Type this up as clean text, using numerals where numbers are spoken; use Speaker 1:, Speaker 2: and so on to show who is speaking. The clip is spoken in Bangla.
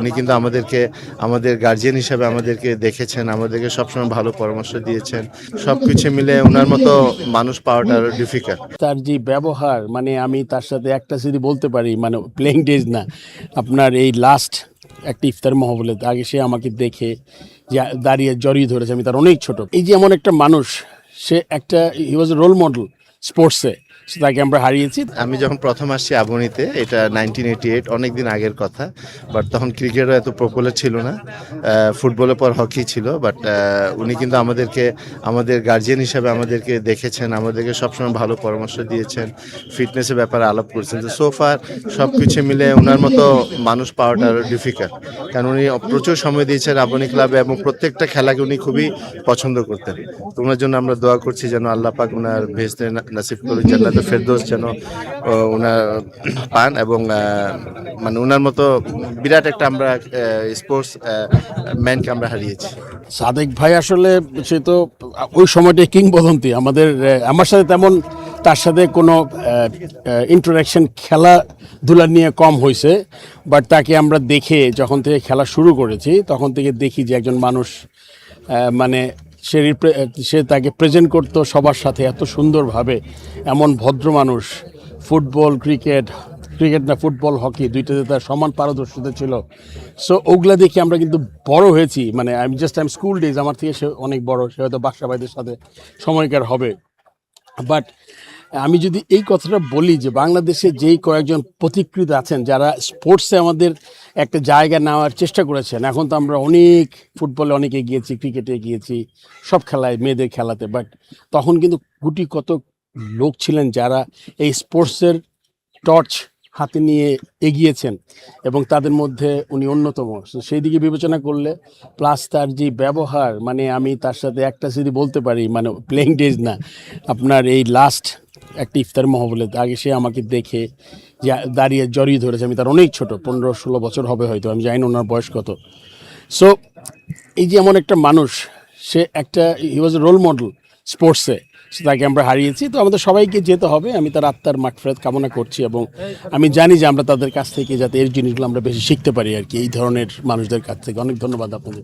Speaker 1: উনি কিন্তু আমাদের গার্জিয়ান হিসেবে আমাদেরকে দেখেছেন, আমাদেরকে সবসময় ভালো পরামর্শ দিয়েছেন। সবকিছু মিলে উনার মতো মানুষ পাওয়াটা আরো ডিফিকাল্ট।
Speaker 2: তার যে ব্যবহার, মানে আমি তার সাথে একটা যদি বলতে পারি, মানে প্লেইং ডেজ না, আপনার এই লাস্ট একটা ইফতার মাহফিলে আগে সে আমাকে দেখে যে দাঁড়িয়ে জড়িয়ে ধরেছে, আমি তার অনেক ছোট। এই যে এমন একটা মানুষ, সে একটা হি ওয়াজ এ রোল মডেল স্পোর্টসে, তাকে আমরা হারিয়েছি।
Speaker 1: আমি যখন প্রথম আসছি আবুনিতে, এটা 1988, অনেক দিন আগের কথা। বাট তখন ক্রিকেটও এত পপুলার ছিল না, ফুটবলের পর হকি ছিল। বাট উনি কিন্তু আমাদের গার্জিয়ান হিসাবে আমাদেরকে দেখেছেন, আমাদেরকে সবসময় ভালো পরামর্শ দিয়েছেন, ফিটনেসের ব্যাপারে আলাপ করছেন। তো সোফার সব কিছু মিলে ওনার মতো মানুষ পাওয়াটা আরো ডিফিকাল্ট, কারণ উনি প্রচুর সময় দিয়েছেন আবুনি ক্লাবে এবং প্রত্যেকটা খেলাকে উনি খুবই পছন্দ করতেন। তো ওনার জন্য আমরা দোয়া করছি যেন আল্লাহ পাক ওনার ভেস্তে নাসিব করুন, জান্নাতুল ফেরদৌস যেন ওনার পান, এবং মানে ওনার মতো বিরাট একটা আমরা স্পোর্টস ম্যানকে আমরা হারিয়েছি।
Speaker 2: সাদেক ভাই আসলে সে তো ওই সময়টাই কিংবদন্তি আমাদের। আমার সাথে তেমন তার সাথে কোনো ইন্টারাকশন খেলাধুলা নিয়ে কম হয়েছে, বাট তাকে আমরা দেখে যখন থেকে খেলা শুরু করেছি তখন থেকে দেখি যে একজন মানুষ, মানে সে তাকে প্রেজেন্ট করতো সবার সাথে এত সুন্দরভাবে। এমন ভদ্র মানুষ, ক্রিকেট না ফুটবল, হকি দুইটাতে তার সমান পারদর্শিতা ছিল। সো ওগুলা দেখে আমরা কিন্তু বড় হয়েছি। মানে আই এম স্কুল ডেজ, আমার থেকে সে অনেক বড়, সে হয়তো বাদশা ভাইদের সাথে সময়কার হবে। বাট আমি যদি এই কথাটা বলি যে বাংলাদেশে যেই কয়েকজন পথিকৃৎ আছেন যারা স্পোর্টসে আমাদের একটা জায়গা নেওয়ার চেষ্টা করেছেন, এখন তো আমরা অনেক ফুটবলে অনেকে গিয়েছি, ক্রিকেটে গিয়েছি, সব খেলায়, মেয়েদের খেলাতে। বাট তখন কিন্তু গুটি কত লোক ছিলেন যারা এই স্পোর্টসের টর্চ হাতে নিয়ে এগিয়েছেন, এবং তাদের মধ্যে উনি অন্যতম। সেই দিকে বিবেচনা করলে, প্লাস তার যে ব্যবহার, মানে আমি তার সাথে একটা যদি বলতে পারি, মানে প্লেইং ডেজ না, আপনার এই লাস্ট একটা ইফতার মাহফিলে আগে সে আমাকে দেখে যে দাঁড়িয়ে জড়িয়ে ধরেছে, আমি তার অনেক ছোট, 15-16 বছর হবে হয়তো, আমি জানি না ওনার বয়স কত। সো এই যে এমন একটা মানুষ, সে একটা হি ওয়াজ এ রোল মডেল স্পোর্টসে, তাকে আমরা হারিয়েছি। তো আমাদের সবাইকে যেতে হবে, আমি তার আত্মার মাগফিরাত কামনা করছি, এবং আমি জানি যে আমরা তাদের কাছ থেকে যাতে এই জিনিসগুলো আমরা বেশি শিখতে পারি আর কি, এই ধরনের মানুষদের কাছ থেকে। অনেক ধন্যবাদ আপনাদের।